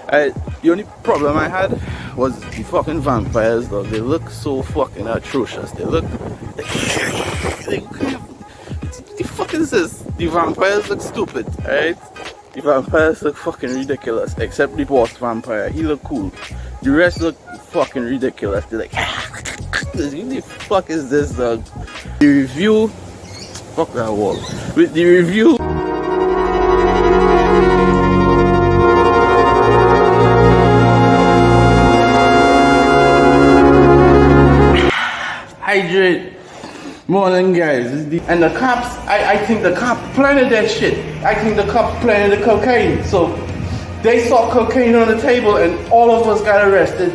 The only problem I had was the fucking vampires, though. They look so fucking atrocious. They look. The fuck is this? The vampires look stupid, alright? The vampires look fucking ridiculous, except the boss vampire. He look cool. The rest look fucking ridiculous. They're like, what the fuck is this, dog? The review. Fuck that wall. With the review. Hydrate. Morning, guys. And the cops, I think the cops planted that shit. I think the cops planted the cocaine. So they saw cocaine on the table and all of us got arrested.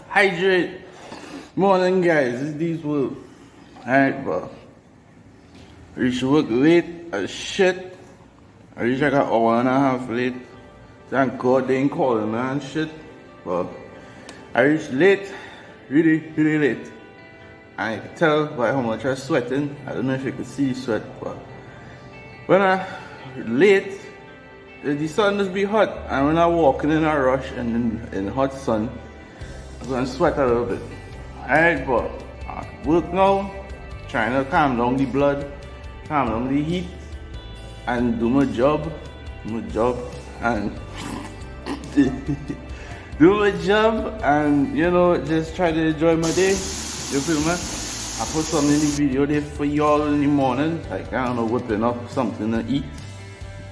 Hydrate. Morning, guys. These will. Alright, bro. I reached work late as shit. I reached like an hour and a half late. Thank God they ain't calling me and shit. But I reached late, really late. I could tell by how much I was sweating. I don't know if you could see sweat, but when I late, the sun must be hot. And when I walking in a rush and in hot sun, I'm gonna sweat a little bit. Alright, but I work now, trying to calm down the blood, calm down the heat, and do my job, and do my job, and you know, just try to enjoy my day. You feel me? I put something in the video there for y'all in the morning, like I don't know, whipping up something to eat,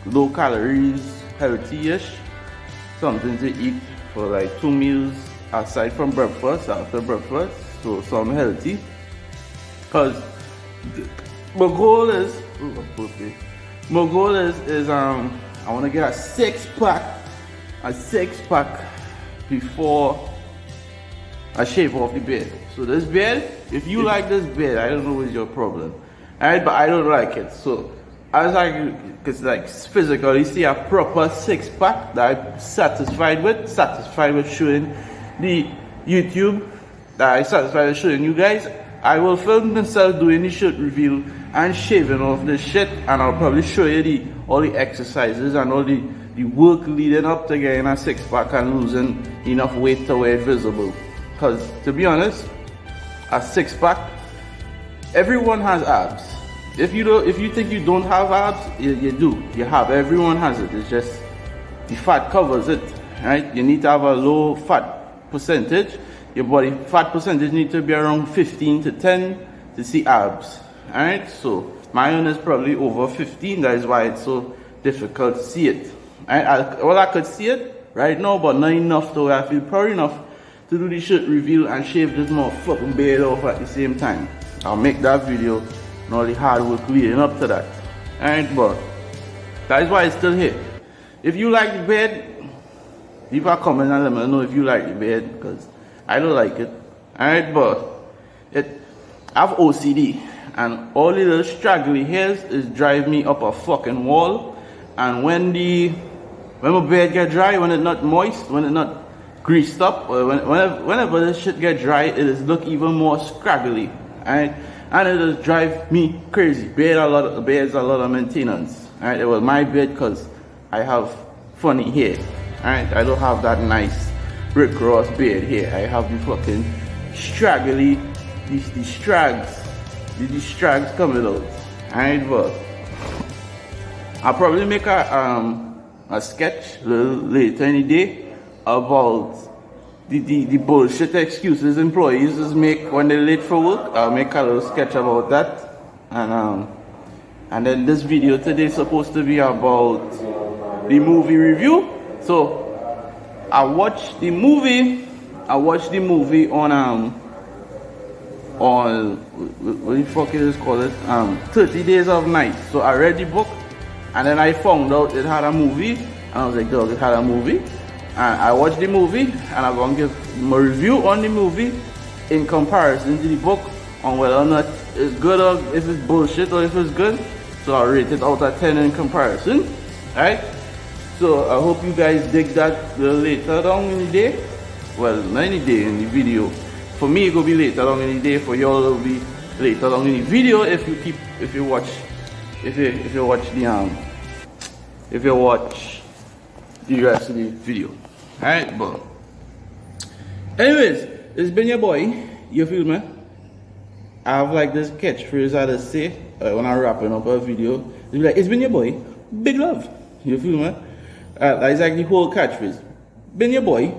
low calories, healthy-ish, something to eat for like 2 meals aside from breakfast, after breakfast, so something healthy. Cause my goal is I want to get a six pack before I shave off the beard. So this beard, if you like this beard, I don't know what's your problem, alright, but I don't like it. So I was like, cause like physically see a proper six pack that I'm satisfied with showing the YouTube, that I satisfied with showing you guys. I will film myself doing the shirt review and shaving off the shit, and I'll probably show you all the exercises and all the work leading up to getting a six pack and losing enough weight to where it's visible. Cause to be honest, a six pack, everyone has abs. If you think you don't have abs, you do. You have. Everyone has it. It's just the fat covers it, right? You need to have a low fat percentage. Your body fat percentage needs to be around 15 to 10 to see abs. Alright, so my own is probably over 15. That is why it's so difficult to see it. Well, I could see it right now, but not enough to where I feel proud enough to do the shirt review and shave this motherfucking beard off at the same time. I'll make that video and all the hard work leading up to that. Alright, but that is why it's still here. If you like the beard, leave a comment and let me know if you like the beard, because I don't like it. Alright, but I have OCD, and all the little straggly hairs is drive me up a fucking wall. And when my beard get dry, when it's not moist, when it's not greased up, or whenever this shit get dry, it is look even more scraggly. Alright, and it just drive me crazy. Beard's a lot of maintenance. Alright, it was my beard because I have funny hair. Alright, I don't have that nice Rick Ross beard here. I have the fucking straggly, these strags coming out. Alright, but I'll probably make a sketch a little later in the day about the bullshit excuses employees make when they're late for work. I'll make a little sketch about that, and then this video today is supposed to be about the movie review. So I watched the movie on what the fuck is it called? 30 Days of Night. So I read the book, and then I found out it had a movie, and I was like, dog, it had a movie. And I watched the movie, and I'm gonna give my review on the movie in comparison to the book on whether or not it's good, or if it's bullshit, or if it's good. So I'll rate it out of 10 in comparison. Alright? So I hope you guys dig that a little later down in the day. well, not any day in the video. For me, it will be later along in the day. For y'all, it will be later along in the video if you watch the rest of the video. Alright, but anyways, it's been your boy. You feel me? I have like this catchphrase I just say when I'm wrapping up a video. It's be like, it's been your boy, big love. You feel me? That's like the whole catchphrase. Been your boy,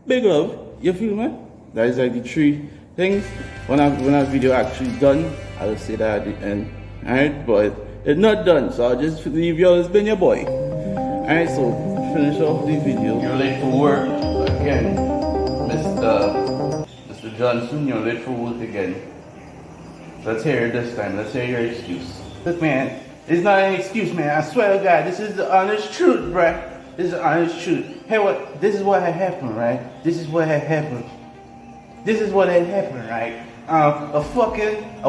big love. You feel me? That is like the three things. When a video actually done, I'll say that at the end. Alright, but it's not done, so I'll just leave y'all. It's been your boy. Alright, so finish off the video. You're late for work again, Mr. Johnson. You're late for work again. Let's hear it this time. Let's hear your excuse. Look, man, it's not an excuse, man. I swear to God, this is the honest truth, bruh. This is the honest truth. Hey, what? This is what had happened, right? This is what had happened. This is what had happened, right? A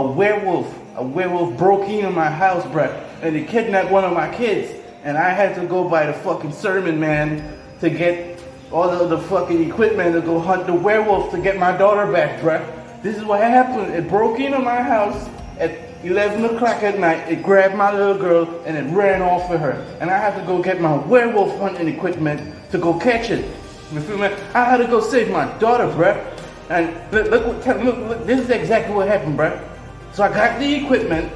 werewolf broke into my house, bruh, and they kidnapped one of my kids. And I had to go by the fucking sermon, man, to get all of the fucking equipment to go hunt the werewolf to get my daughter back, bruh. This is what happened. It broke into my house at 11 o'clock at night. It grabbed my little girl and it ran off with her. And I had to go get my werewolf hunting equipment to go catch it. You feel me? I had to go save my daughter, bruh. And look, this is exactly what happened, bruh. So I got the equipment.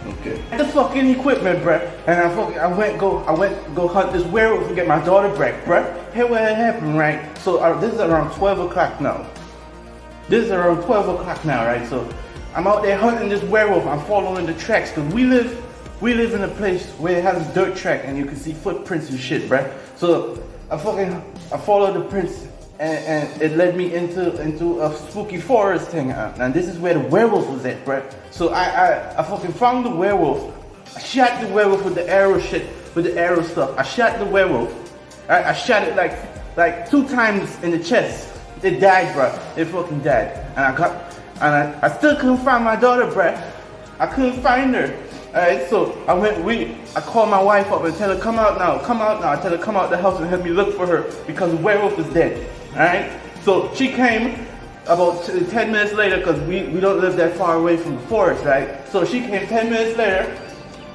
Okay. The fucking equipment, bruh. And I went go hunt this werewolf to get my daughter back, bruh. Hey, what happened, right? So this is around 12 o'clock now. This is around 12 o'clock now, right? So I'm out there hunting this werewolf. I'm following the tracks because we live in a place where it has a dirt track and you can see footprints and shit, bruh. So I followed the prints and it led me into a spooky forest thing. And this is where the werewolf was at, bruh. So I fucking found the werewolf. I shot the werewolf with the arrow shit, with the arrow stuff. I shot the werewolf. I shot it like 2 times in the chest. It died, bruh. It fucking died. And I still couldn't find my daughter, bruh. I couldn't find her. Alright, so I called my wife up and tell her, come out now. I tell her, come out the house and help me look for her because the werewolf is dead. Alright, so she came about 10 minutes later because we don't live that far away from the forest, right? So she came 10 minutes later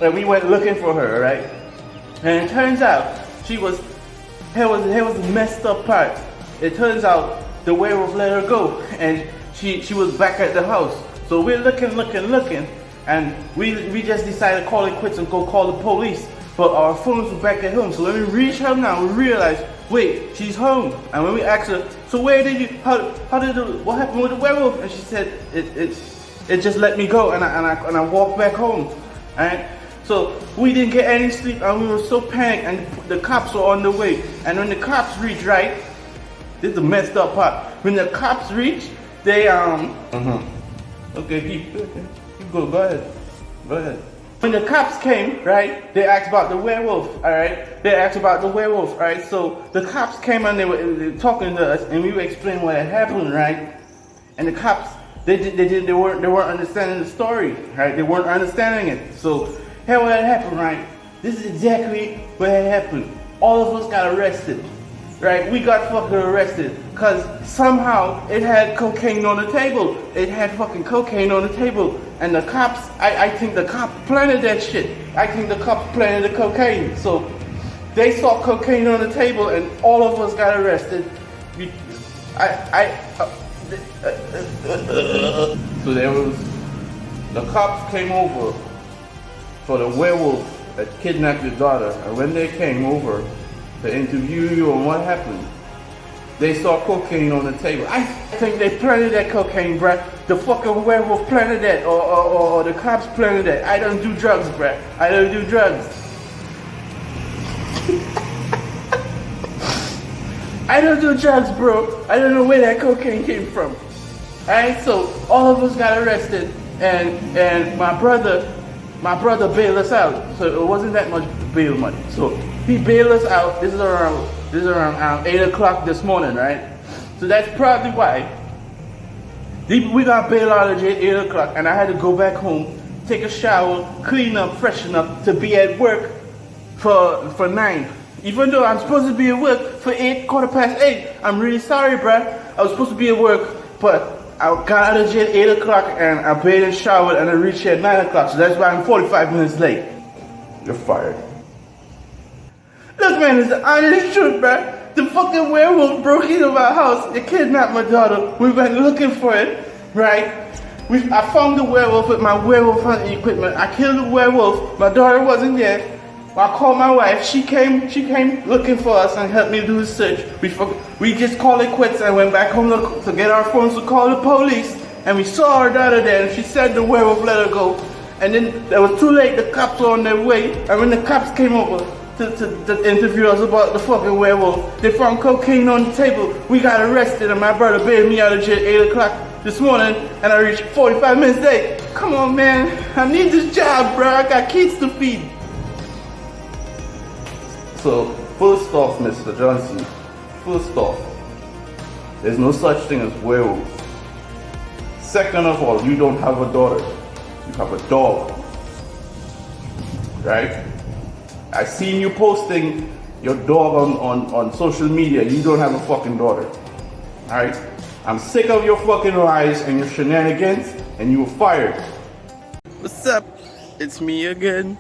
and we went looking for her, right? And it turns out here was the messed up part. It turns out the werewolf let her go and she was back at the house. So we're looking, and we just decided to call it quits and go call the police. But our phones were back at home. So when we reached her now, we realized, wait, she's home. And when we asked her, so where did you, what happened with the werewolf? And she said, it just let me go and I walked back home. Alright? So we didn't get any sleep and we were so panicked and the cops were on the way. And when the cops reached, right, this is the messed up part. When the cops reached, they okay, go ahead. When the cops came, right, they asked about the werewolf, alright? So the cops came and they were talking to us and we were explaining what had happened, right? And the cops, they weren't understanding the story, right? They weren't understanding it. So here what had happened, right? This is exactly what had happened. All of us got arrested. Right, we got fucking arrested because somehow it had cocaine on the table. It had fucking cocaine on the table. And the cops, I think the cops planted that shit. I think the cops planted the cocaine. So they saw cocaine on the table and all of us got arrested. So there was, the cops came over for the werewolf that kidnapped your daughter. And when they came over to interview you on what happened, they saw cocaine on the table. I think they planted that cocaine, bruh. The fucking werewolf planted that, or the cops planted that. I don't do drugs, bruh. I don't do drugs. I don't do drugs, bro. I don't know where that cocaine came from. Alright, so all of us got arrested, and my brother bailed us out. So it wasn't that much bail money. So he bailed us out. This is around 8 o'clock this morning, right? So that's probably why we got bailed out at 8 o'clock, and I had to go back home take a shower, clean up, freshen up to be at work for 9. Even though I'm supposed to be at work for 8, quarter past 8. I'm really sorry, bruh. I was supposed to be at work, but I got out of jail 8 o'clock and I bathed and showered and I reached here at 9 o'clock. So that's why I'm 45 minutes late. You're fired. Look, man, it's the honest truth, bruh. The fucking werewolf broke into my house. It kidnapped my daughter. We went looking for it, right? I found the werewolf with my werewolf hunting equipment. I killed the werewolf. My daughter wasn't there. I called my wife. She came looking for us and helped me do the search. We just called it quits and went back home to get our phones to call the police. And we saw our daughter there and she said the werewolf let her go. And then it was too late. The cops were on their way. And when the cops came over to interview us about the fucking werewolf, they found cocaine on the table. We got arrested and my brother bailed me out of jail 8 o'clock this morning and I reached 45 minutes late. Come on, man. I need this job, bro. I got kids to feed. So, first off, Mr. Johnson, first off, there's no such thing as werewolves. Second of all, you don't have a daughter. You have a dog. Right? I seen you posting your dog on social media. You don't have a fucking daughter. Alright? I'm sick of your fucking lies and your shenanigans, and you were fired. What's up? It's me again.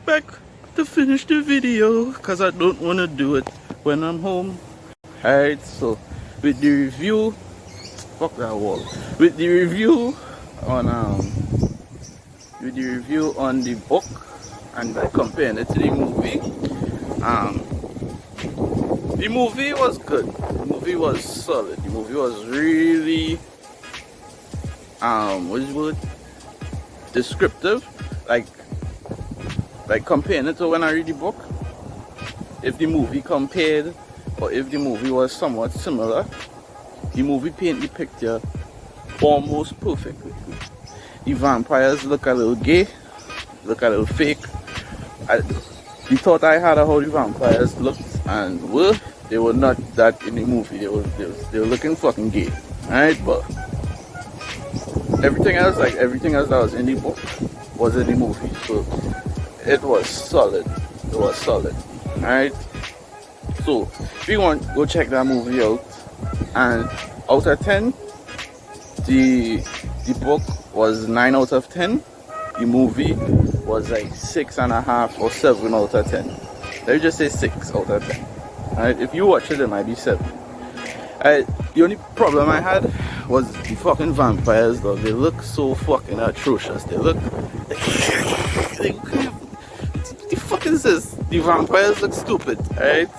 Back to finish the video, because I don't want to do it when I'm home. Alright, so with the review, fuck that wall. With the review on the book and by comparing it to the movie, the movie was good. The movie was solid. The movie was really what is the word? Descriptive. Like comparing it to when I read the book. If the movie compared, or if the movie was somewhat similar, the movie painted the picture almost perfectly. The vampires look a little gay, look a little fake. You thought I had how the vampires looked and were. They were not that in the movie. They were looking fucking gay. Alright, but everything else that was in the book was in the movie. So it was solid. It was solid. Alright. So if you want, go check that movie out. And out of 10, the book was 9 out of 10. The movie was like 6.5 or 7 out of 10. Let me just say 6 out of 10. Alright, if you watch it, it might be 7. The only problem I had was the fucking vampires, though. They look so fucking atrocious. They look. The fuck is this? The vampires look stupid, alright?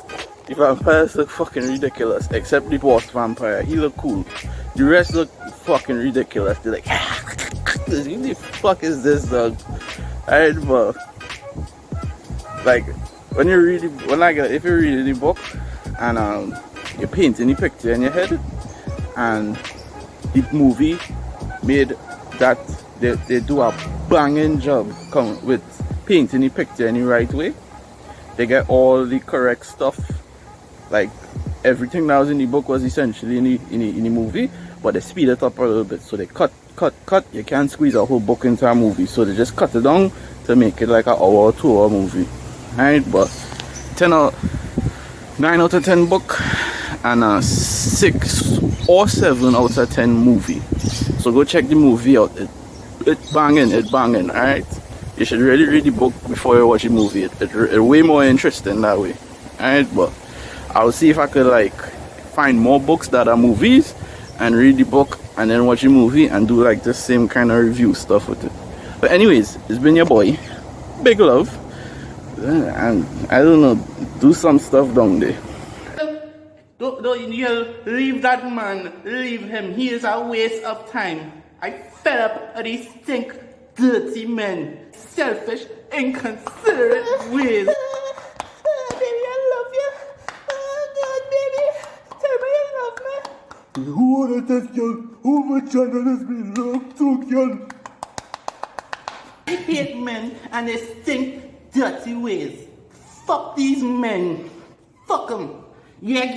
The vampires look fucking ridiculous, except the boss vampire. He look cool. The rest look fucking ridiculous. They're like, who the fuck is this, dog? Alright, but like if you're reading the book and you're painting the picture in your head, and the movie made that they do a banging job with painting the picture in the right way. They get all the correct stuff. Like everything that was in the book was essentially in the movie, but they speed it up a little bit. So they cut. You can't squeeze a whole book into a movie, so they just cut it down to make it like an hour or 2 hour movie. Alright, but 9 out of 10 book and a 6 or 7 out of 10 movie. So go check the movie out. It's banging. Alright, you should really read the book before you watch the movie. It's way more interesting that way. Alright, but I'll see if I could like find more books that are movies and read the book and then watch the movie and do like the same kind of review stuff with it. But anyways, it's been your boy, Big Love, and I don't know, do some stuff down there. Don't yell, leave that man, leave him. He is a waste of time. I fed up of these stink, dirty men, selfish, inconsiderate ways. Baby, I love you. Oh God, baby, tell me you love me. Who wanted this girl? Who my channel has been loved to girl? I hate men and they stink, dirty ways. Fuck these men. Fuck them. Yeah.